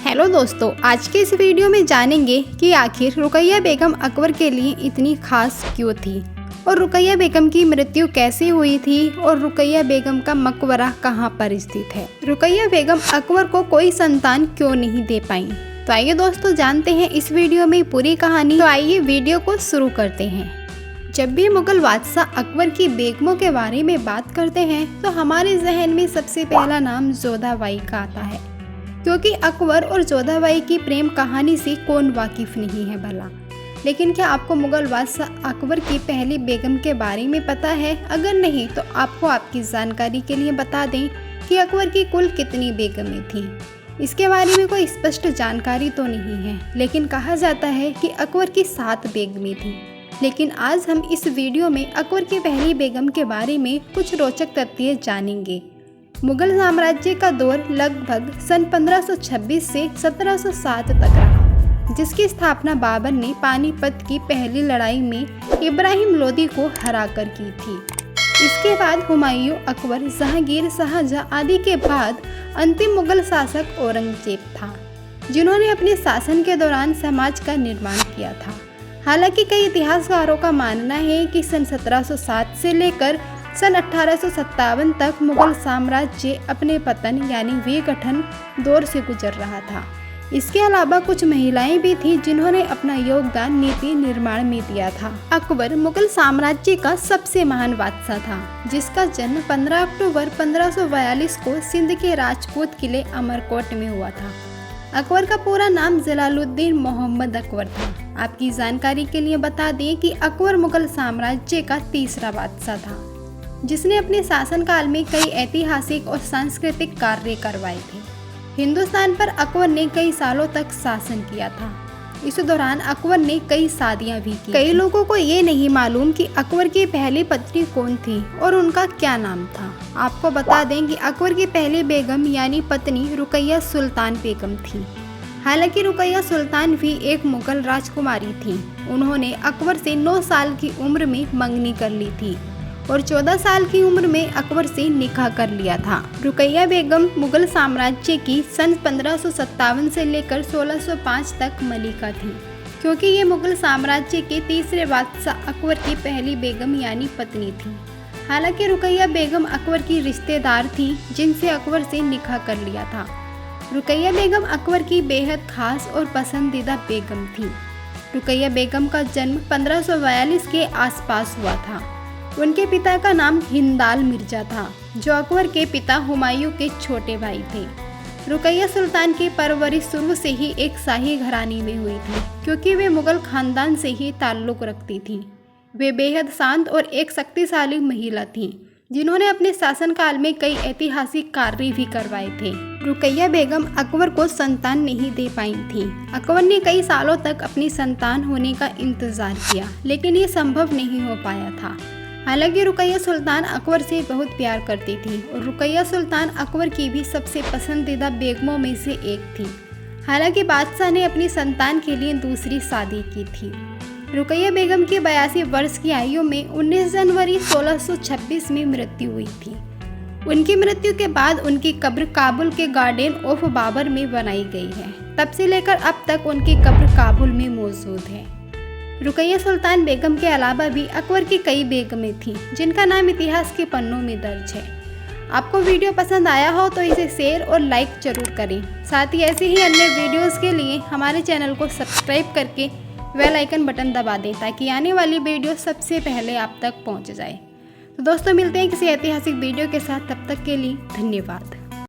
Hello दोस्तों, आज के इस वीडियो में जानेंगे कि आखिर रुकैया बेगम अकबर के लिए इतनी खास क्यों थी और रुकैया बेगम की मृत्यु कैसे हुई थी और रुकैया बेगम का मकबरा कहाँ पर स्थित है। रुकैया बेगम अकबर को कोई संतान क्यों नहीं दे पाई। तो आइए दोस्तों जानते हैं इस वीडियो में पूरी कहानी। तो आइए वीडियो को शुरू करते हैं। जब भी मुगल बादशाह अकबर की बेगमों के बारे में बात करते हैं तो हमारे जहन में सबसे पहला नाम जोधाबाई का आता है, क्योंकि अकबर और जोधाबाई की प्रेम कहानी से कौन वाकिफ नहीं है भला। लेकिन क्या आपको मुगल बादशाह अकबर की पहली बेगम के बारे में पता है? अगर नहीं तो आपको आपकी जानकारी के लिए बता दें कि अकबर की कुल कितनी बेगमें थीं। इसके बारे में कोई स्पष्ट जानकारी तो नहीं है, लेकिन कहा जाता है कि अकबर की 7 बेगमें थीं। लेकिन आज हम इस वीडियो में अकबर की पहली बेगम के बारे में कुछ रोचक तथ्य जानेंगे। मुगल साम्राज्य का दौर लगभग सन 1526 से 1707 तक रहा, जिसकी स्थापना बाबर ने पानीपत की पहली लड़ाई में इब्राहिम लोदी को हराकर की थी। इसके बाद हुमायूं, अकबर, जहांगीर, शाहजहां आदि के बाद अंतिम मुगल शासक औरंगजेब था, जिन्होंने अपने शासन के दौरान समाज का निर्माण किया था। हालांकि कई इतिहासकारों का मानना है कि सन 1707 से लेकर सन 1857 तक मुगल साम्राज्य अपने पतन यानी विघटन दौर से गुजर रहा था। इसके अलावा कुछ महिलाएं भी थीं जिन्होंने अपना योगदान नीति निर्माण में दिया था। अकबर मुगल साम्राज्य का सबसे महान बादशाह था, जिसका जन्म 15 अक्टूबर 1542 को सिंध के राजपूत किले अमरकोट में हुआ था। अकबर का पूरा नाम जलालुद्दीन मोहम्मद अकबर था। आपकी जानकारी के लिए बता दें कि अकबर मुगल साम्राज्य का तीसरा बादशाह था, जिसने अपने शासनकाल में कई ऐतिहासिक और सांस्कृतिक कार्य करवाए थे। हिंदुस्तान पर अकबर ने कई सालों तक शासन किया था। इस दौरान अकबर ने कई शादियां भी की। कई लोगों को ये नहीं मालूम कि अकबर की पहली पत्नी कौन थी और उनका क्या नाम था। आपको बता दें कि अकबर की पहली बेगम यानी पत्नी रुकैया सुल्तान बेगम थी। हालांकि रुकैया सुल्तान भी एक मुगल राजकुमारी थी। उन्होंने अकबर से 9 साल की उम्र में मंगनी कर ली थी और 14 साल की उम्र में अकबर से निकाह कर लिया था। रुकैया बेगम मुगल साम्राज्य की सन 1557 से लेकर 1605 तक मलिका थी, क्योंकि ये मुगल साम्राज्य के तीसरे बादशाह अकबर की पहली बेगम यानी पत्नी थी। हालांकि रुकैया बेगम अकबर की रिश्तेदार थी, जिनसे अकबर से निकाह कर लिया था। रुकैया बेगम अकबर की बेहद खास और पसंदीदा बेगम थी। रुकैया बेगम का जन्म 1542 के आसपास हुआ था। उनके पिता का नाम हिंदाल मिर्जा था, जो अकबर के पिता हुमायूं के छोटे भाई थे। रुकैया सुल्तान की परवरिश शुरू से ही एक शाही घराने में हुई थी, क्योंकि वे मुगल खानदान से ही ताल्लुक रखती थीं। वे बेहद शांत और एक शक्तिशाली महिला थीं, जिन्होंने अपने शासनकाल में कई ऐतिहासिक कार्य भी करवाए थे। रुकैया बेगम अकबर को संतान नहीं दे पाई थी। अकबर ने कई सालों तक अपनी संतान होने का इंतजार किया, लेकिन ये संभव नहीं हो पाया था। हालांकि रुकैया सुल्तान अकबर से बहुत प्यार करती थी और रुकैया सुल्तान अकबर की भी सबसे पसंदीदा बेगमों में से एक थी। हालांकि बादशाह ने अपनी संतान के लिए दूसरी शादी की थी। रुकैया बेगम की 82 वर्ष की आयु में 19 जनवरी 1626 में मृत्यु हुई थी। उनकी मृत्यु के बाद उनकी कब्र काबुल के गार्डन ऑफ बाबर में बनाई गई है। तब से लेकर अब तक उनकी कब्र काबुल में मौजूद है। रुकैया सुल्तान बेगम के अलावा भी अकबर की कई बेगमें थीं, जिनका नाम इतिहास के पन्नों में दर्ज है। आपको वीडियो पसंद आया हो तो इसे शेयर और लाइक जरूर करें। साथ ही ऐसे ही अन्य वीडियोस के लिए हमारे चैनल को सब्सक्राइब करके बेल आइकन बटन दबा दें, ताकि आने वाली वीडियो सबसे पहले आप तक पहुंच जाए। तो दोस्तों मिलते हैं किसी ऐतिहासिक वीडियो के साथ, तब तक के लिए धन्यवाद।